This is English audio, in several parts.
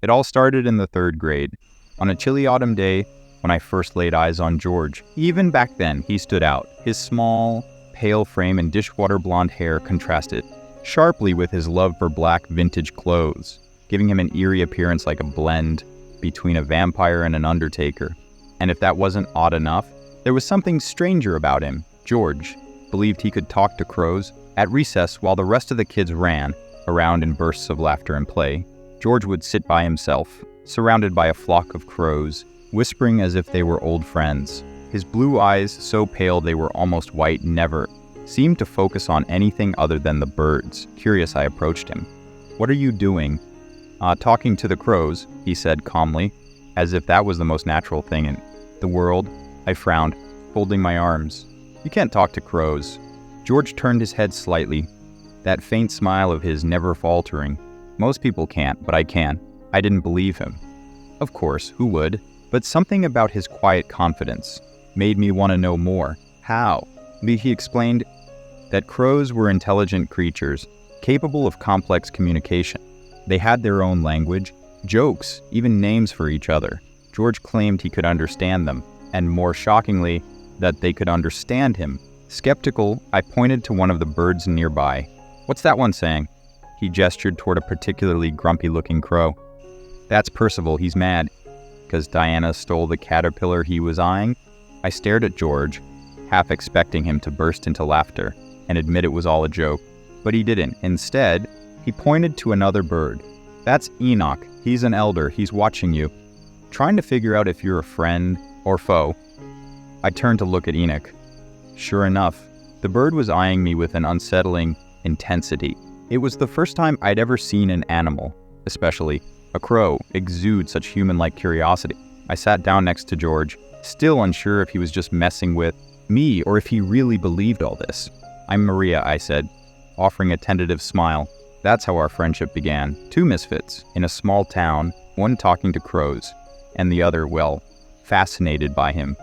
It all started in the 3rd grade, on a chilly autumn day when I first laid eyes on George. Even back then, he stood out. His small, pale frame and dishwater blonde hair contrasted sharply with his love for black vintage clothes, giving him an eerie appearance like a blend between a vampire and an undertaker. And if that wasn't odd enough, there was something stranger about him. George believed he could talk to crows. At recess, while the rest of the kids ran around in bursts of laughter and play, George would sit by himself, surrounded by a flock of crows, whispering as if they were old friends. His blue eyes, so pale they were almost white, never seemed to focus on anything other than the birds. Curious, I approached him. "What are you doing?" Talking to the crows," he said calmly, as if that was the most natural thing in the world. I frowned, folding my arms. "You can't talk to crows." George turned his head slightly, that faint smile of his never faltering. "Most people can't, but I can." I didn't believe him. Of course, who would? But something about his quiet confidence made me want to know more. How? He explained that crows were intelligent creatures, capable of complex communication. They had their own language, jokes, even names for each other. George claimed he could understand them, and more shockingly, that they could understand him. Skeptical, I pointed to one of the birds nearby. "What's that one saying?" He gestured toward a particularly grumpy-looking crow. "That's Percival, he's mad, because Diana stole the caterpillar he was eyeing." I stared at George, half expecting him to burst into laughter and admit it was all a joke. But he didn't. Instead, he pointed to another bird. "That's Enoch. He's an elder. He's watching you, trying to figure out if you're a friend or foe." I turned to look at Enoch. Sure enough, the bird was eyeing me with an unsettling intensity. It was the first time I'd ever seen an animal, especially a crow, exude such human-like curiosity. I sat down next to George, still unsure if he was just messing with me or if he really believed all this. "I'm Maria," I said, offering a tentative smile. That's how our friendship began. Two misfits in a small town, one talking to crows, and the other, well, fascinated by him.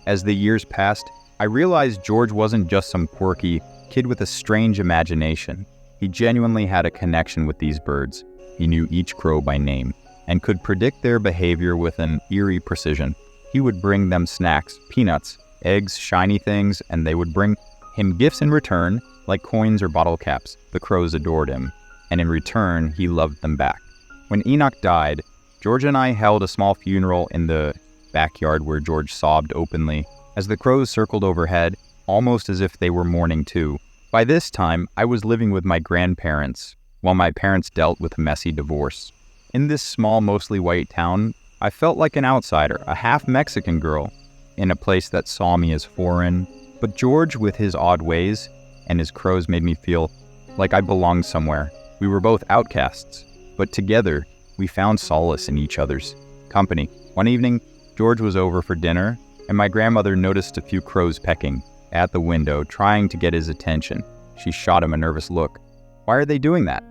As the years passed, I realized George wasn't just some quirky kid with a strange imagination. He genuinely had a connection with these birds. He knew each crow by name and could predict their behavior with an eerie precision. He would bring them snacks, peanuts, eggs, shiny things, and they would bring him gifts in return, like coins or bottle caps. The crows adored him, and in return, he loved them back. When Enoch died, George and I held a small funeral in the backyard where George sobbed openly as the crows circled overhead, almost as if they were mourning too. By this time, I was living with my grandparents, while my parents dealt with a messy divorce. In this small, mostly white town, I felt like an outsider, a half-Mexican girl, in a place that saw me as foreign. But George, with his odd ways and his crows, made me feel like I belonged somewhere. We were both outcasts, but together, we found solace in each other's company. One evening, George was over for dinner, and my grandmother noticed a few crows pecking at the window, trying to get his attention. She shot him a nervous look. "Why are they doing that?"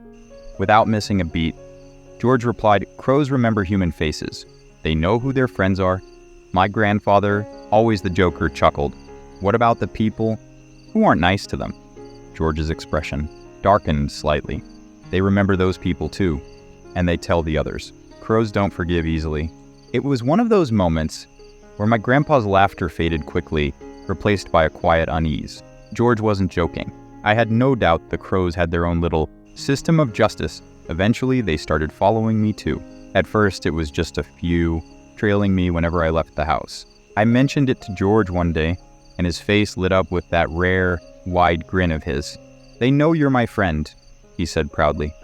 Without missing a beat, George replied, "Crows remember human faces. They know who their friends are." My grandfather, always the joker, chuckled. "What about the people who aren't nice to them?" George's expression darkened slightly. "They remember those people too, and they tell the others. Crows don't forgive easily." It was one of those moments where my grandpa's laughter faded quickly, replaced by a quiet unease. George wasn't joking. I had no doubt the crows had their own little system of justice. Eventually, they started following me too. At first, it was just a few, trailing me whenever I left the house. I mentioned it to George one day, and his face lit up with that rare, wide grin of his. "They know you're my friend," he said proudly.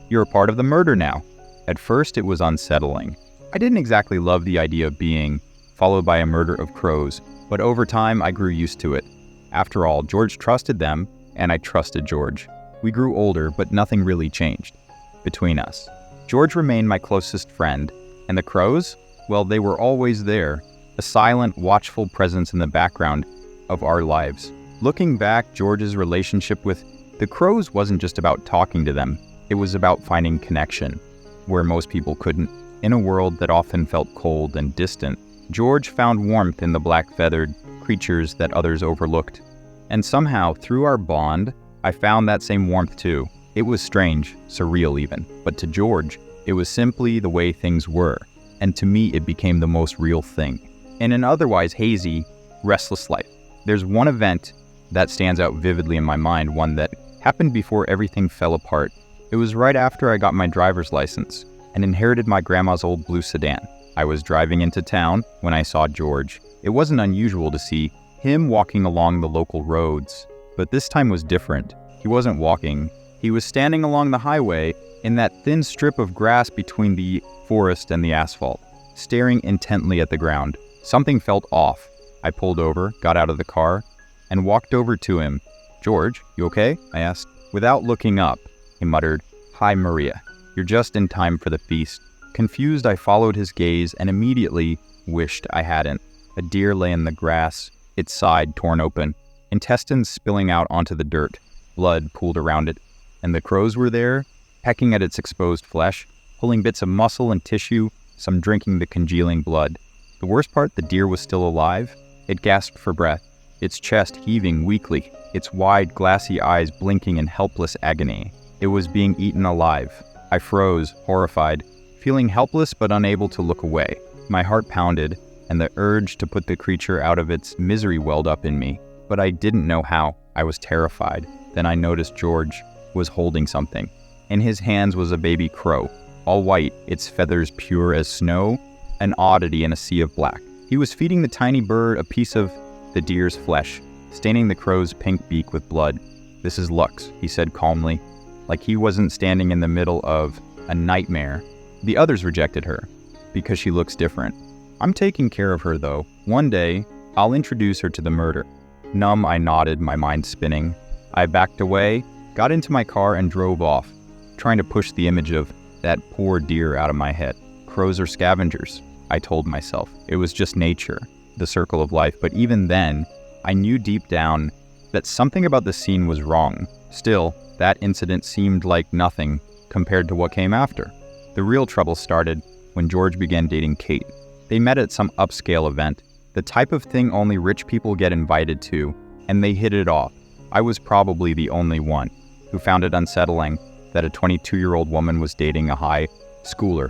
"You're a part of the murder now." At first, it was unsettling. I didn't exactly love the idea of being followed by a murder of crows, but over time, I grew used to it. After all, George trusted them, and I trusted George. We grew older, but nothing really changed between us. George remained my closest friend, and the crows? Well, they were always there, a silent, watchful presence in the background of our lives. Looking back, George's relationship with the crows wasn't just about talking to them. It was about finding connection, where most people couldn't. In a world that often felt cold and distant, George found warmth in the black-feathered creatures that others overlooked. And somehow, through our bond, I found that same warmth too. It was strange, surreal even, but to George, It was simply the way things were, and to me it became the most real thing. In an otherwise hazy, restless life, there's one event that stands out vividly in my mind, one that happened before everything fell apart. It was right after I got my driver's license and inherited my grandma's old blue sedan. I was driving into town when I saw George. It wasn't unusual to see him walking along the local roads, but this time was different. He wasn't walking. He was standing along the highway in that thin strip of grass between the forest and the asphalt, staring intently at the ground. Something felt off. I pulled over, got out of the car, and walked over to him. "George, you okay?" I asked. Without looking up, he muttered, "Hi, Maria. You're just in time for the feast." Confused, I followed his gaze and immediately wished I hadn't. A deer lay in the grass, its side torn open, intestines spilling out onto the dirt, blood pooled around it, and the crows were there, pecking at its exposed flesh, pulling bits of muscle and tissue, some drinking the congealing blood. The worst part, the deer was still alive. It gasped for breath, its chest heaving weakly, its wide, glassy eyes blinking in helpless agony. It was being eaten alive. I froze, horrified, feeling helpless but unable to look away. My heart pounded, and the urge to put the creature out of its misery welled up in me, but I didn't know how. I was terrified. Then I noticed George was holding something. In his hands was a baby crow, all white, its feathers pure as snow, an oddity in a sea of black. He was feeding the tiny bird a piece of the deer's flesh, staining the crow's pink beak with blood. "This is Lux," he said calmly, like he wasn't standing in the middle of a nightmare. The others rejected her, because she looks different. I'm taking care of her, though. One day, I'll introduce her to the murder. Numb, I nodded, my mind spinning. I backed away, got into my car, and drove off, trying to push the image of that poor deer out of my head. Crows are scavengers, I told myself. It was just nature, the circle of life. But even then, I knew deep down that something about the scene was wrong. Still, that incident seemed like nothing compared to what came after. The real trouble started when George began dating Kate. They met at some upscale event, the type of thing only rich people get invited to, and they hit it off. I was probably the only one who found it unsettling that a 22-year-old woman was dating a high schooler.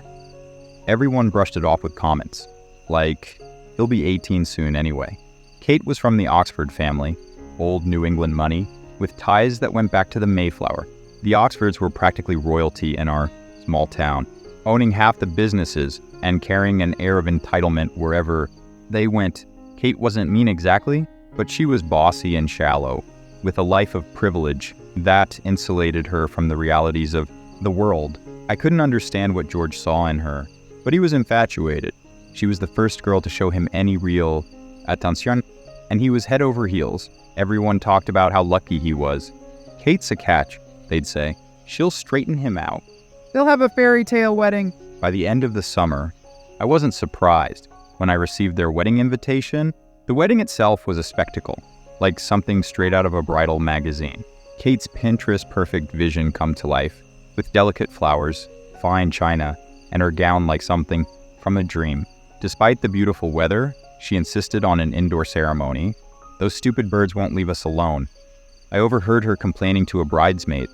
Everyone brushed it off with comments, like, "He'll be 18 soon anyway." Kate was from the Oxford family, old New England money, with ties that went back to the Mayflower. The Oxfords were practically royalty in our small town, owning half the businesses and carrying an air of entitlement wherever they went. Kate wasn't mean exactly, but she was bossy and shallow, with a life of privilege that insulated her from the realities of the world. I couldn't understand what George saw in her, but he was infatuated. She was the first girl to show him any real attention, and he was head over heels. Everyone talked about how lucky he was. "Kate's a catch," they'd say. "She'll straighten him out. They'll have a fairy tale wedding." By the end of the summer, I wasn't surprised when I received their wedding invitation. The wedding itself was a spectacle, like something straight out of a bridal magazine. Kate's Pinterest-perfect vision come to life, with delicate flowers, fine china, and her gown like something from a dream. Despite the beautiful weather, she insisted on an indoor ceremony. "Those stupid birds won't leave us alone." I overheard her complaining to a bridesmaid.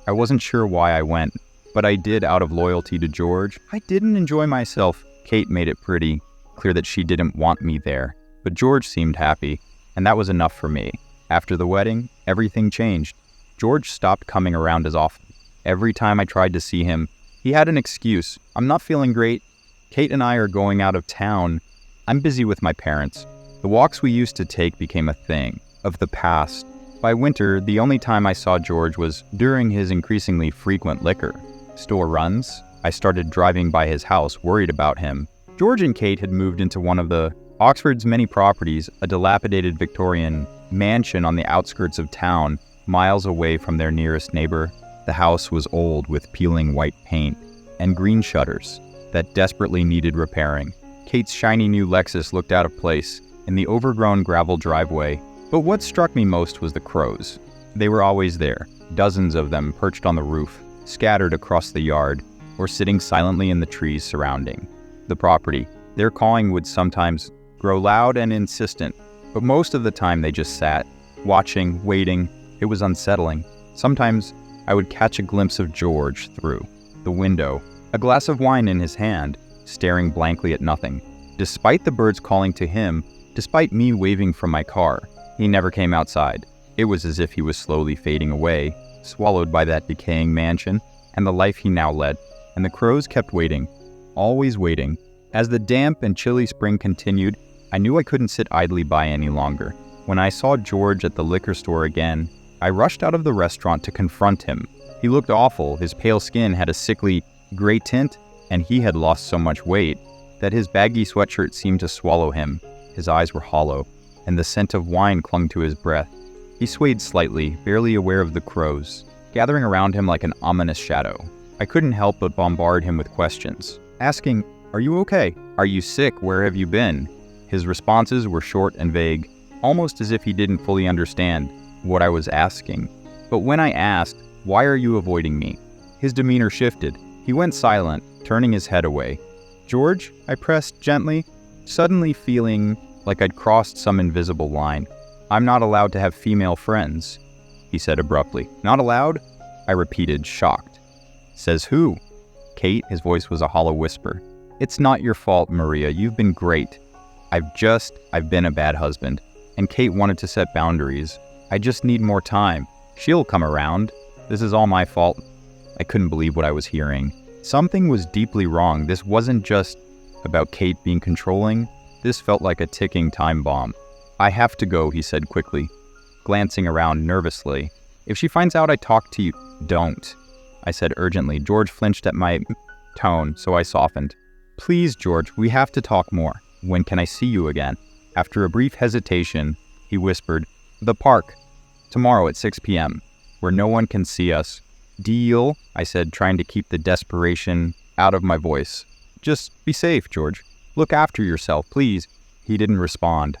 I wasn't sure why I went, but I did out of loyalty to George. I didn't enjoy myself. Kate made it pretty clear that she didn't want me there, but George seemed happy, and that was enough for me. After the wedding, everything changed. George stopped coming around as often. Every time I tried to see him, he had an excuse. "I'm not feeling great. Kate and I are going out of town. I'm busy with my parents." The walks we used to take became a thing of the past. By winter, the only time I saw George was during his increasingly frequent liquor store runs. I started driving by his house, worried about him. George and Kate had moved into one of the Oxford's many properties, a dilapidated Victorian mansion on the outskirts of town, miles away from their nearest neighbor. The house was old, with peeling white paint and green shutters that desperately needed repairing. Kate's shiny new Lexus looked out of place in the overgrown gravel driveway. But what struck me most was the crows. They were always there, dozens of them perched on the roof, scattered across the yard, or sitting silently in the trees surrounding the property. Their cawing would sometimes grow loud and insistent, but most of the time they just sat, watching, waiting. It was unsettling. Sometimes I would catch a glimpse of George through the window, a glass of wine in his hand, staring blankly at nothing. Despite the birds calling to him, despite me waving from my car, he never came outside. It was as if he was slowly fading away, swallowed by that decaying mansion and the life he now led. And the crows kept waiting, always waiting. As the damp and chilly spring continued, I knew I couldn't sit idly by any longer. When I saw George at the liquor store again, I rushed out of the restaurant to confront him. He looked awful. His pale skin had a sickly gray tint, and he had lost so much weight that his baggy sweatshirt seemed to swallow him. His eyes were hollow, and the scent of wine clung to his breath. He swayed slightly, barely aware of the crows, gathering around him like an ominous shadow. I couldn't help but bombard him with questions, asking, "Are you okay? Are you sick? Where have you been?" His responses were short and vague, almost as if he didn't fully understand what I was asking. But when I asked, "Why are you avoiding me?" his demeanor shifted. He went silent, turning his head away. "George," I pressed gently, suddenly feeling like I'd crossed some invisible line. "I'm not allowed to have female friends," he said abruptly. "Not allowed?" I repeated, shocked. "Says who?" "Kate," his voice was a hollow whisper. "It's not your fault, Maria. You've been great. I've been a bad husband. And Kate wanted to set boundaries. I just need more time. She'll come around. This is all my fault." I couldn't believe what I was hearing. Something was deeply wrong. This wasn't just about Kate being controlling. This felt like a ticking time bomb. "I have to go," he said quickly, glancing around nervously. "If she finds out I talked to you..." "Don't," I said urgently. George flinched at my tone, so I softened. "Please, George, we have to talk more. When can I see you again?" After a brief hesitation, he whispered, "The park. Tomorrow at 6 p.m., where no one can see us." "Deal," I said, trying to keep the desperation out of my voice. "Just be safe, George. Look after yourself, please." He didn't respond,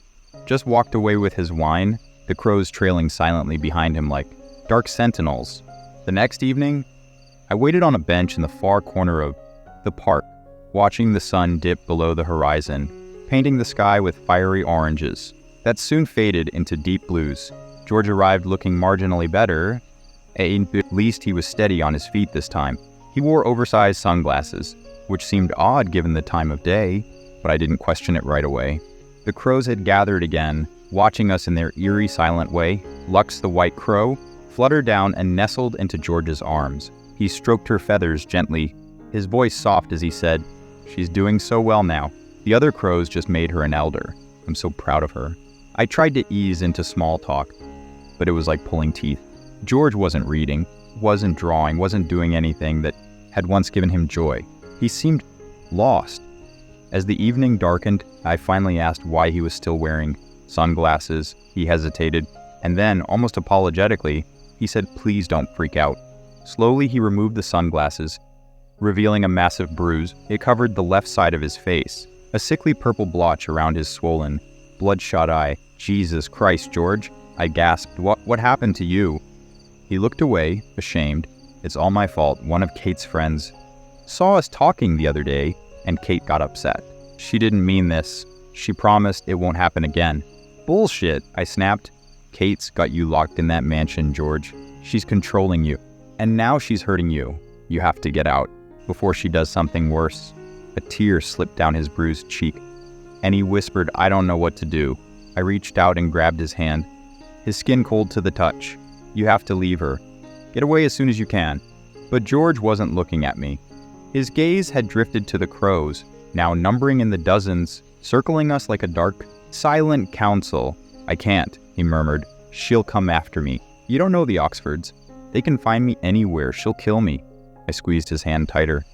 just walked away with his wine, the crows trailing silently behind him like dark sentinels. The next evening, I waited on a bench in the far corner of the park, watching the sun dip below the horizon, painting the sky with fiery oranges that soon faded into deep blues. George arrived looking marginally better. At least he was steady on his feet this time. He wore oversized sunglasses, which seemed odd given the time of day, but I didn't question it right away. The crows had gathered again, watching us in their eerie, silent way. Lux, the white crow, fluttered down and nestled into George's arms. He stroked her feathers gently, his voice soft as he said, "She's doing so well now. The other crows just made her an elder. I'm so proud of her." I tried to ease into small talk, but it was like pulling teeth. George wasn't reading, wasn't drawing, wasn't doing anything that had once given him joy. He seemed lost. As the evening darkened, I finally asked why he was still wearing sunglasses. He hesitated, and then, almost apologetically, he said, "Please don't freak out." Slowly, he removed the sunglasses, revealing a massive bruise. It covered the left side of his face, a sickly purple blotch around his swollen, bloodshot eye. "Jesus Christ, George," I gasped. What happened to you?" He looked away, ashamed. "It's all my fault. One of Kate's friends saw us talking the other day, and Kate got upset. She didn't mean this. She promised it won't happen again." "Bullshit," I snapped. "Kate's got you locked in that mansion, George. She's controlling you. And now she's hurting you. You have to get out before she does something worse." A tear slipped down his bruised cheek, and he whispered, "I don't know what to do." I reached out and grabbed his hand, his skin cold to the touch. "You have to leave her. Get away as soon as you can." But George wasn't looking at me. His gaze had drifted to the crows, now numbering in the dozens, circling us like a dark, silent council. "I can't," he murmured. "She'll come after me. You don't know the Oxfords. They can find me anywhere. She'll kill me." I squeezed his hand tighter.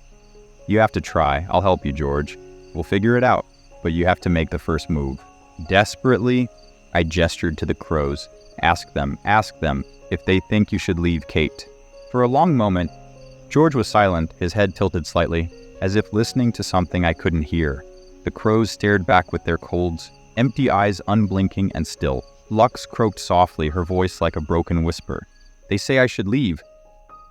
"You have to try. I'll help you, George. We'll figure it out. But you have to make the first move." Desperately, I gestured to the crows. Ask them if they think you should leave Kate." For a long moment, George was silent, his head tilted slightly, as if listening to something I couldn't hear. The crows stared back with their cold, empty eyes unblinking and still. Lux croaked softly, her voice like a broken whisper. "They say I should leave,"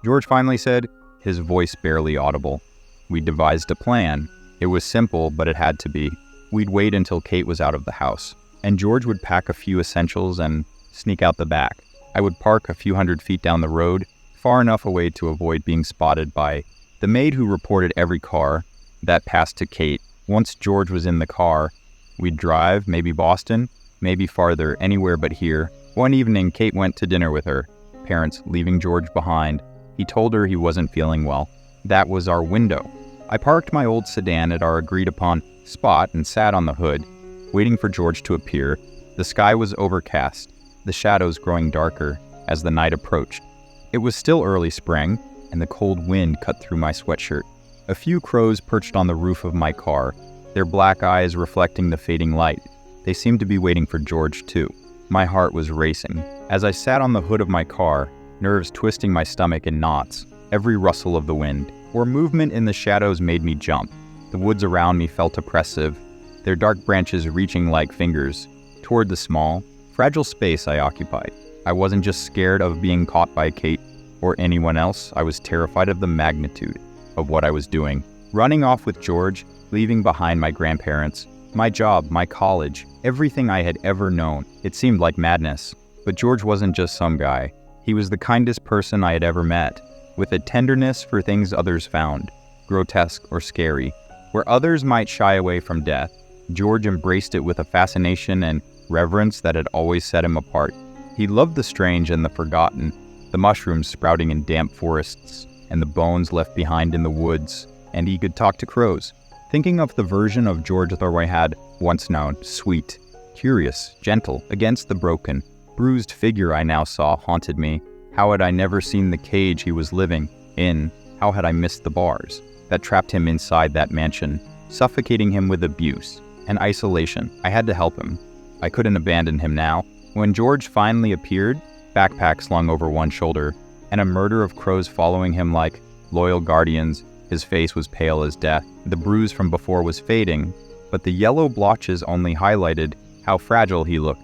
George finally said, his voice barely audible. We devised a plan. It was simple, but it had to be. We'd wait until Kate was out of the house, and George would pack a few essentials and sneak out the back. I would park a few hundred feet down the road, far enough away to avoid being spotted by The maid who reported every car that passed to Kate. Once George was in the car, we'd drive, maybe Boston, maybe farther, anywhere but here. One evening, Kate went to dinner with her parents, leaving George behind. He told her he wasn't feeling well. That was our window. I parked my old sedan at our agreed-upon spot and sat on the hood, waiting for George to appear. The sky was overcast, the shadows growing darker as the night approached. It was still early spring, and the cold wind cut through my sweatshirt. A few crows perched on the roof of my car, their black eyes reflecting the fading light. They seemed to be waiting for George, too. My heart was racing. As I sat on the hood of my car, nerves twisting my stomach in knots, every rustle of the wind or movement in the shadows made me jump. The woods around me felt oppressive, their dark branches reaching like fingers toward the small, fragile space I occupied. I wasn't just scared of being caught by Kate or anyone else. I was terrified of the magnitude of what I was doing. Running off with George, leaving behind my grandparents, my job, my college, everything I had ever known. It seemed like madness. But George wasn't just some guy. He was the kindest person I had ever met, with a tenderness for things others found grotesque or scary. Where others might shy away from death, George embraced it with a fascination and reverence that had always set him apart. He loved the strange and the forgotten, the mushrooms sprouting in damp forests, and the bones left behind in the woods, and he could talk to crows. Thinking of the version of George though I had once known, sweet, curious, gentle, against the broken, bruised figure I now saw haunted me. How had I never seen the cage he was living in? How had I missed the bars that trapped him inside that mansion, suffocating him with abuse and isolation? I had to help him. I couldn't abandon him now. When George finally appeared, backpack slung over one shoulder, and a murder of crows following him like loyal guardians, his face was pale as death. The bruise from before was fading, but the yellow blotches only highlighted how fragile he looked.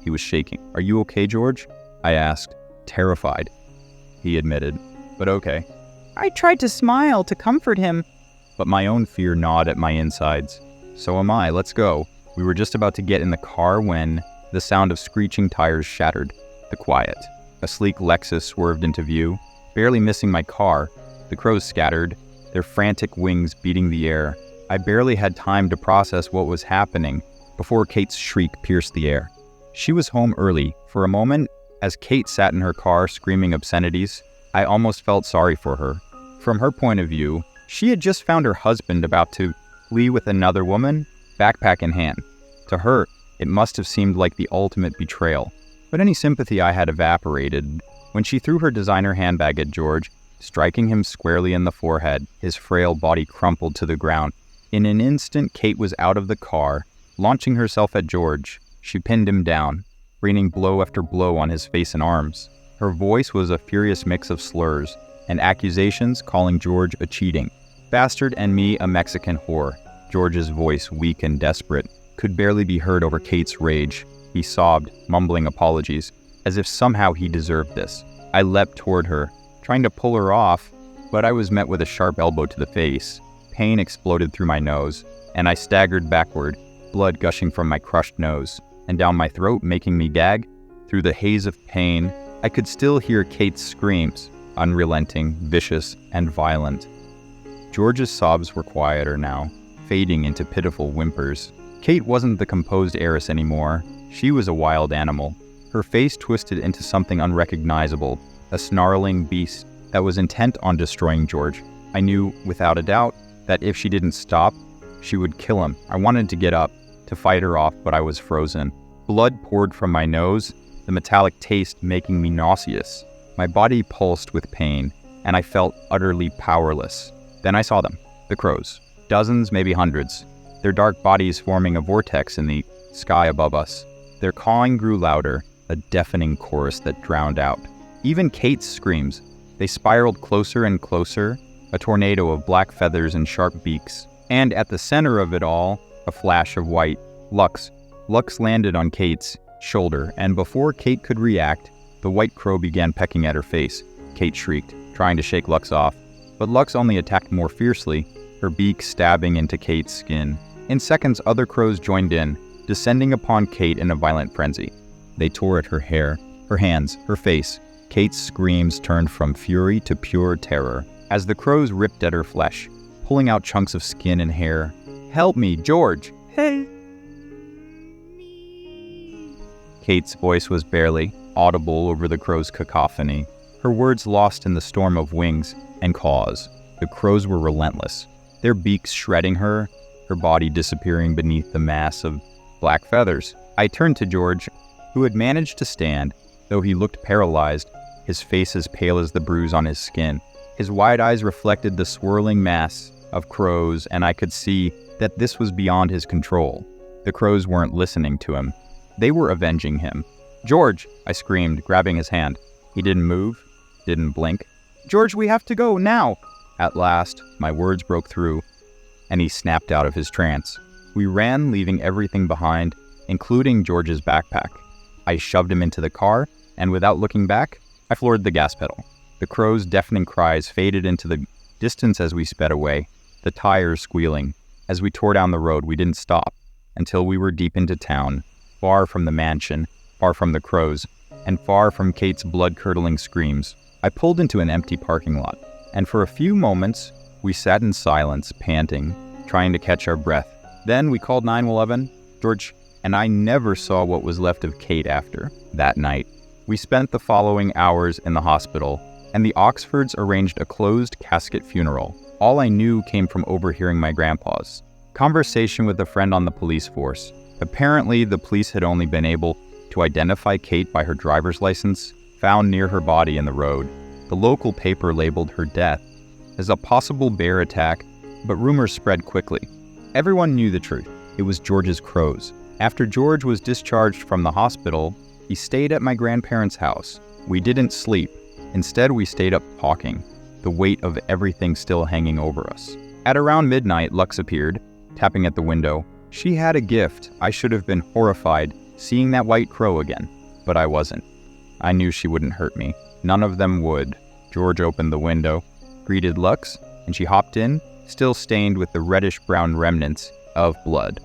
He was shaking. "Are you okay, George?" I asked, terrified. He admitted, "But okay." I tried to smile to comfort him, but my own fear gnawed at my insides. "So am I, let's go." We were just about to get in the car when the sound of screeching tires shattered the quiet. A sleek Lexus swerved into view, barely missing my car. The crows scattered, their frantic wings beating the air. I barely had time to process what was happening before Kate's shriek pierced the air. She was home early. For a moment, as Kate sat in her car screaming obscenities, I almost felt sorry for her. From her point of view, she had just found her husband about to flee with another woman, backpack in hand. To her, it must have seemed like the ultimate betrayal. But any sympathy I had evaporated when she threw her designer handbag at George, striking him squarely in the forehead. His frail body crumpled to the ground. In an instant, Kate was out of the car, launching herself at George. She pinned him down, raining blow after blow on his face and arms. Her voice was a furious mix of slurs and accusations, calling George a cheating bastard and me a Mexican whore. George's voice, weak and desperate, could barely be heard over Kate's rage. He sobbed, mumbling apologies, as if somehow he deserved this. I leapt toward her, trying to pull her off, but I was met with a sharp elbow to the face. Pain exploded through my nose, and I staggered backward, blood gushing from my crushed nose and down my throat, making me gag. Through the haze of pain, I could still hear Kate's screams, unrelenting, vicious, and violent. George's sobs were quieter now, fading into pitiful whimpers. Kate wasn't the composed heiress anymore. She was a wild animal, her face twisted into something unrecognizable, a snarling beast that was intent on destroying George. I knew, without a doubt, that if she didn't stop, she would kill him. I wanted to get up, to fight her off, but I was frozen. Blood poured from my nose, the metallic taste making me nauseous. My body pulsed with pain, and I felt utterly powerless. Then I saw them, the crows. Dozens, maybe hundreds. Their dark bodies forming a vortex in the sky above us. Their cawing grew louder, a deafening chorus that drowned out even Kate's screams. They spiraled closer and closer, a tornado of black feathers and sharp beaks. And at the center of it all, a flash of white. Lux. Lux landed on Kate's shoulder, and before Kate could react, the white crow began pecking at her face. Kate shrieked, trying to shake Lux off. But Lux only attacked more fiercely, her beak stabbing into Kate's skin. In seconds, other crows joined in, descending upon Kate in a violent frenzy. They tore at her hair, her hands, her face. Kate's screams turned from fury to pure terror. as the crows ripped at her flesh, pulling out chunks of skin and hair. "Help me, George! Hey!" Kate's voice was barely audible over the crow's cacophony, her words lost in the storm of wings and claws. The crows were relentless, their beaks shredding her, her body disappearing beneath the mass of black feathers. I turned to George, who had managed to stand, though he looked paralyzed, his face as pale as the bruise on his skin. His wide eyes reflected the swirling mass of crows, and I could see that this was beyond his control. The crows weren't listening to him. They were avenging him. "George!" I screamed, grabbing his hand. He didn't move, didn't blink. "George, we have to go, now!" At last, my words broke through, and he snapped out of his trance. We ran, leaving everything behind, including George's backpack. I shoved him into the car, and without looking back, I floored the gas pedal. The crow's deafening cries faded into the distance as we sped away, the tires squealing. As we tore down the road, we didn't stop until we were deep into town, far from the mansion, far from the crows, and far from Kate's blood-curdling screams. I pulled into an empty parking lot, and for a few moments, we sat in silence, panting, trying to catch our breath. Then we called 911. George and I never saw what was left of Kate after that night. We spent the following hours in the hospital, and the Oxfords arranged a closed casket funeral. All I knew came from overhearing my grandpa's conversation with a friend on the police force. Apparently, the police had only been able to identify Kate by her driver's license, found near her body in the road. The local paper labeled her death as a possible bear attack, but rumors spread quickly. Everyone knew the truth. It was George's crows. After George was discharged from the hospital, he stayed at my grandparents' house. We didn't sleep. Instead, we stayed up talking, the weight of everything still hanging over us. At around midnight, Lux appeared, tapping at the window. She had a gift. I should have been horrified seeing that white crow again, but I wasn't. I knew she wouldn't hurt me. None of them would. George opened the window, greeted Lux, and she hopped in, still stained with the reddish-brown remnants of blood.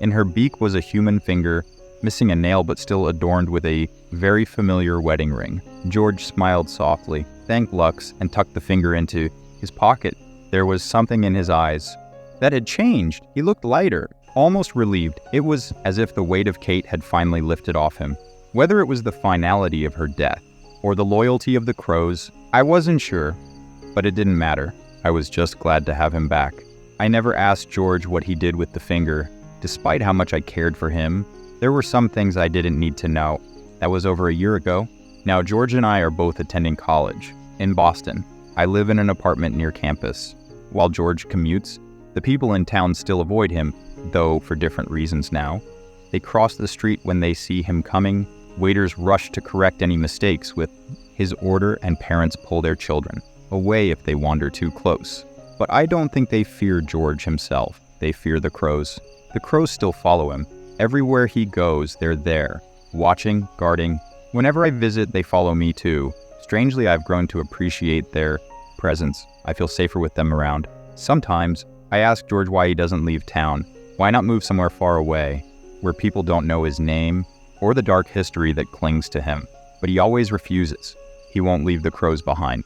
In her beak was a human finger, missing a nail but still adorned with a very familiar wedding ring. George smiled softly, thanked Lux, and tucked the finger into his pocket. There was something in his eyes that had changed. He looked lighter, almost relieved. It was as if the weight of Kate had finally lifted off him. Whether it was the finality of her death or the loyalty of the crows, I wasn't sure, but it didn't matter. I was just glad to have him back. I never asked George what he did with the finger. Despite how much I cared for him, there were some things I didn't need to know. That was over a year ago. Now George and I are both attending college in Boston. I live in an apartment near campus. While George commutes, the people in town still avoid him, though for different reasons now. They cross the street when they see him coming. Waiters rush to correct any mistakes with his order, and parents pull their children away if they wander too close. But I don't think they fear George himself. They fear the crows. The crows still follow him. Everywhere he goes, they're there, watching, guarding. Whenever I visit, they follow me too. Strangely, I've grown to appreciate their presence. I feel safer with them around. Sometimes, I ask George why he doesn't leave town. Why not move somewhere far away, where people don't know his name or the dark history that clings to him? But he always refuses. He won't leave the crows behind.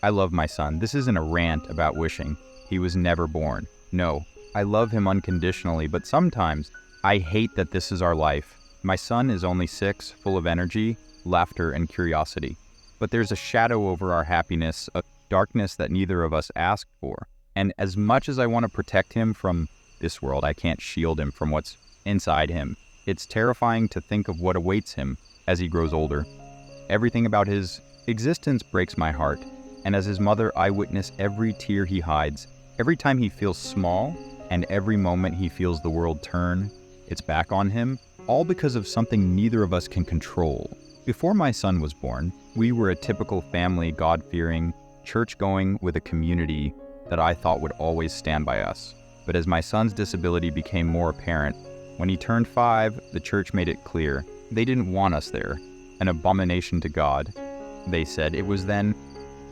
I love my son. This isn't a rant about wishing he was never born. No, I love him unconditionally, but sometimes I hate that this is our life. My son is only 6, full of energy, laughter, and curiosity. But there's a shadow over our happiness, a darkness that neither of us asked for. And as much as I want to protect him from this world, I can't shield him from what's inside him. It's terrifying to think of what awaits him as he grows older. Everything about his existence breaks my heart. And as his mother, I witness every tear he hides, every time he feels small, and every moment he feels the world turn its back on him, all because of something neither of us can control. Before my son was born, we were a typical family, God-fearing, church-going with a community that I thought would always stand by us. But as my son's disability became more apparent, when he turned 5, the church made it clear they didn't want us there, an abomination to God. They said. It was then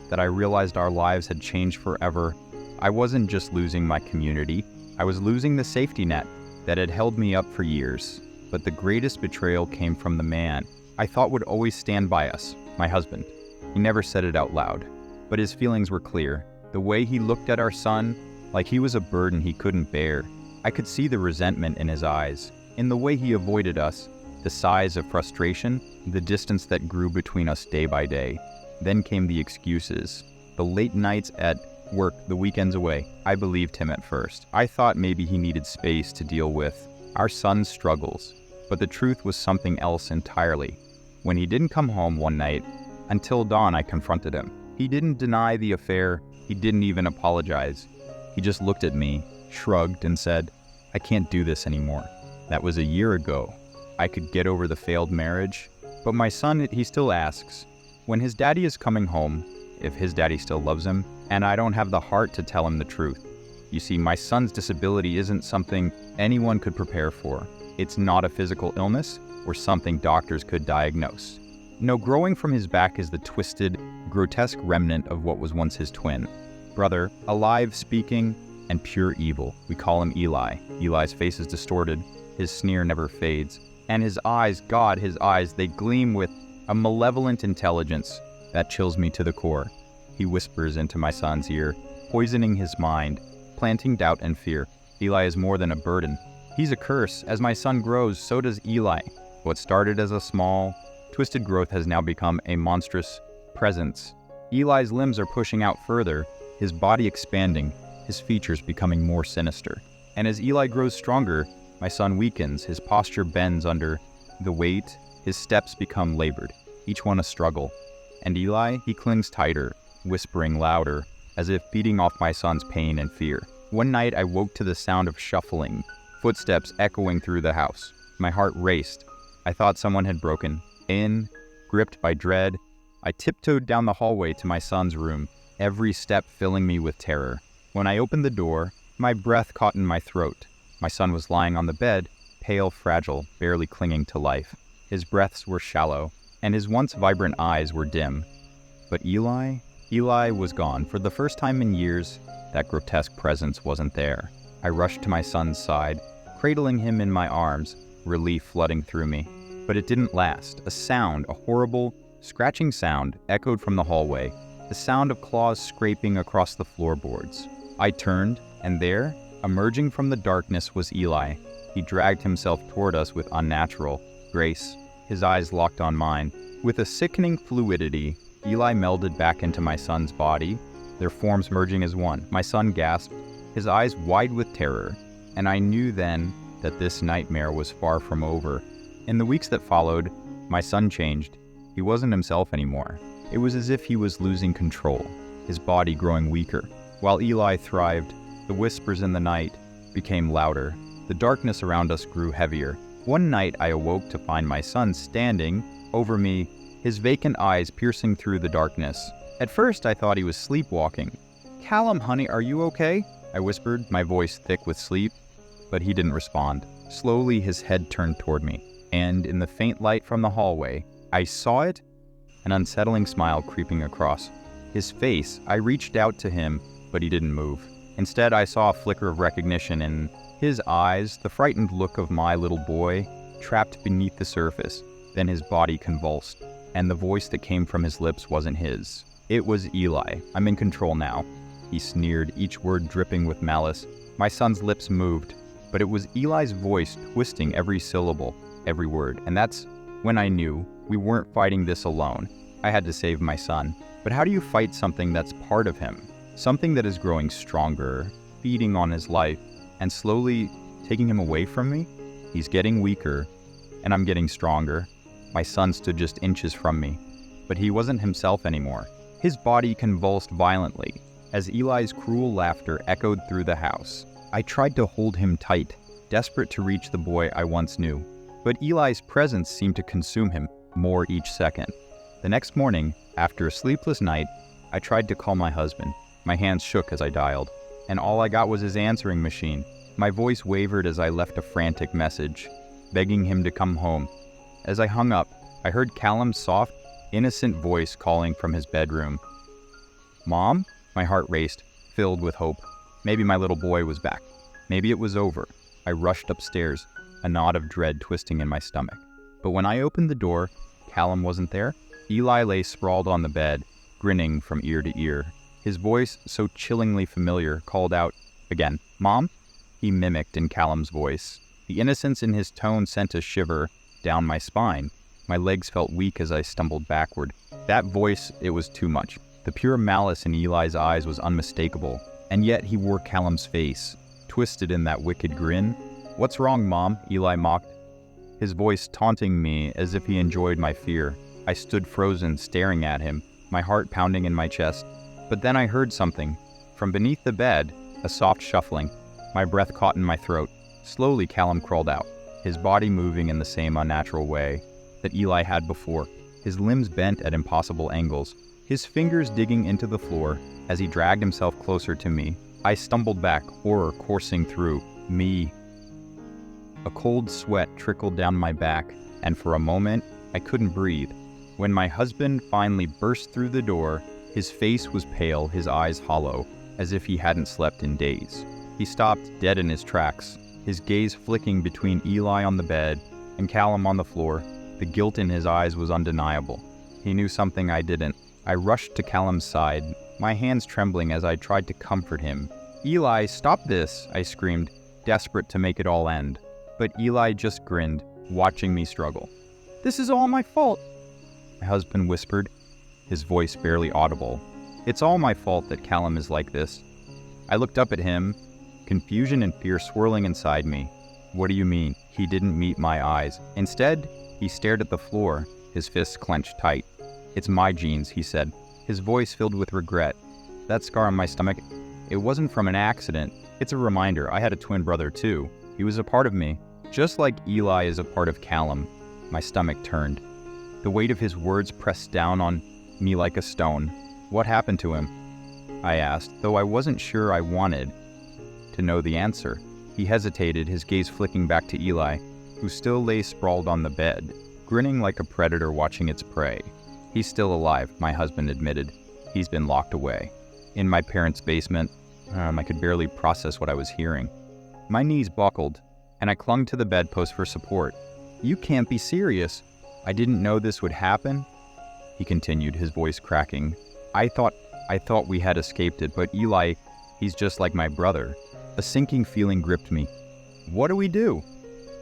that I realized our lives had changed forever. I wasn't just losing my community, I was losing the safety net that had held me up for years. But the greatest betrayal came from the man I thought would always stand by us, my husband. He never said it out loud, but his feelings were clear. The way he looked at our son, like he was a burden he couldn't bear. I could see the resentment in his eyes, in the way he avoided us, the sighs of frustration, the distance that grew between us day by day. Then came the excuses, the late nights at work, the weekends away. I believed him at first. I thought maybe he needed space to deal with our son's struggles, but the truth was something else entirely. When he didn't come home one night, until dawn I confronted him. He didn't deny the affair, he didn't even apologize. He just looked at me, shrugged, and said, "I can't do this anymore." That was a year ago. I could get over the failed marriage, but my son, he still asks, when his daddy is coming home, if his daddy still loves him, and I don't have the heart to tell him the truth. You see, my son's disability isn't something anyone could prepare for. It's not a physical illness or something doctors could diagnose. No, growing from his back is the twisted, grotesque remnant of what was once his twin brother, alive, speaking, and pure evil. We call him Eli. Eli's face is distorted, his sneer never fades, and his eyes, God, his eyes, they gleam with a malevolent intelligence that chills me to the core. He whispers into my son's ear, poisoning his mind, planting doubt and fear. Eli is more than a burden. He's a curse. As my son grows, so does Eli. What started as a small, twisted growth has now become a monstrous presence. Eli's limbs are pushing out further, his body expanding, his features becoming more sinister. And as Eli grows stronger, my son weakens, his posture bends under the weight, his steps become labored, each one a struggle. And Eli, he clings tighter, whispering louder, as if beating off my son's pain and fear. One night I woke to the sound of shuffling, footsteps echoing through the house. My heart raced. I thought someone had broken in. Gripped by dread, I tiptoed down the hallway to my son's room, every step filling me with terror. When I opened the door, my breath caught in my throat. My son was lying on the bed, pale, fragile, barely clinging to life. His breaths were shallow, and his once vibrant eyes were dim. But Eli was gone. For the first time in years, that grotesque presence wasn't there. I rushed to my son's side, cradling him in my arms, relief flooding through me. But it didn't last. A sound, a horrible, scratching sound, echoed from the hallway, the sound of claws scraping across the floorboards. I turned, and there, emerging from the darkness, was Eli. He dragged himself toward us with unnatural grace, his eyes locked on mine. With a sickening fluidity, Eli melded back into my son's body, their forms merging as one. My son gasped, his eyes wide with terror, and I knew then that this nightmare was far from over. In the weeks that followed, my son changed. He wasn't himself anymore. It was as if he was losing control, his body growing weaker. While Eli thrived, the whispers in the night became louder. The darkness around us grew heavier. One night I awoke to find my son standing over me, his vacant eyes piercing through the darkness. At first I thought he was sleepwalking. "Callum, honey, are you okay?" I whispered, my voice thick with sleep. But he didn't respond. Slowly his head turned toward me, and in the faint light from the hallway, I saw it, an unsettling smile creeping across his face. I reached out to him, but he didn't move. Instead, I saw a flicker of recognition in his eyes, the frightened look of my little boy, trapped beneath the surface. Then his body convulsed, and the voice that came from his lips wasn't his. It was Eli. "I'm in control now," he sneered, each word dripping with malice. My son's lips moved, but it was Eli's voice twisting every syllable, every word. And that's when I knew we weren't fighting this alone. I had to save my son. But how do you fight something that's part of him? Something that is growing stronger, feeding on his life, and slowly taking him away from me? He's getting weaker, and I'm getting stronger. My son stood just inches from me, but he wasn't himself anymore. His body convulsed violently as Eli's cruel laughter echoed through the house. I tried to hold him tight, desperate to reach the boy I once knew, but Eli's presence seemed to consume him more each second. The next morning, after a sleepless night, I tried to call my husband. My hands shook as I dialed, and all I got was his answering machine. My voice wavered as I left a frantic message, begging him to come home. As I hung up, I heard Callum's soft, innocent voice calling from his bedroom. "Mom?" My heart raced, filled with hope. Maybe my little boy was back. Maybe it was over. I rushed upstairs, a knot of dread twisting in my stomach. But when I opened the door, Callum wasn't there. Eli lay sprawled on the bed, grinning from ear to ear. His voice, so chillingly familiar, called out again, "Mom?" He mimicked in Callum's voice. The innocence in his tone sent a shiver down my spine. My legs felt weak as I stumbled backward. That voice, it was too much. The pure malice in Eli's eyes was unmistakable, and yet he wore Callum's face, twisted in that wicked grin. "What's wrong, Mom?" Eli mocked, his voice taunting me as if he enjoyed my fear. I stood frozen, staring at him, my heart pounding in my chest. But then I heard something. From beneath the bed, a soft shuffling. My breath caught in my throat. Slowly, Callum crawled out, his body moving in the same unnatural way that Eli had before, his limbs bent at impossible angles, his fingers digging into the floor as he dragged himself closer to me. I stumbled back, horror coursing through me. A cold sweat trickled down my back, and for a moment, I couldn't breathe. When my husband finally burst through the door, his face was pale, his eyes hollow, as if he hadn't slept in days. He stopped dead in his tracks, his gaze flicking between Eli on the bed and Callum on the floor. The guilt in his eyes was undeniable. He knew something I didn't. I rushed to Callum's side, my hands trembling as I tried to comfort him. "Eli, stop this!" I screamed, desperate to make it all end. But Eli just grinned, watching me struggle. "This is all my fault," my husband whispered, his voice barely audible. "It's all my fault that Callum is like this." I looked up at him, confusion and fear swirling inside me. "What do you mean?" He didn't meet my eyes. Instead, he stared at the floor, his fists clenched tight. "It's my genes," he said, his voice filled with regret. "That scar on my stomach, it wasn't from an accident. It's a reminder I had a twin brother too. He was a part of me, just like Eli is a part of Callum." My stomach turned. The weight of his words pressed down on me like a stone. "What happened to him?" I asked, though I wasn't sure I wanted to know the answer. He hesitated, his gaze flicking back to Eli, who still lay sprawled on the bed, grinning like a predator watching its prey. "He's still alive," my husband admitted. "He's been locked away. In my parents' basement." I could barely process what I was hearing. My knees buckled, and I clung to the bedpost for support. "You can't be serious." "I didn't know this would happen," he continued, his voice cracking. I thought we had escaped it, but Eli, he's just like my brother." A sinking feeling gripped me. "What do we do?"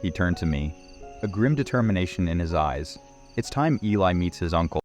He turned to me, a grim determination in his eyes. "It's time Eli meets his uncle."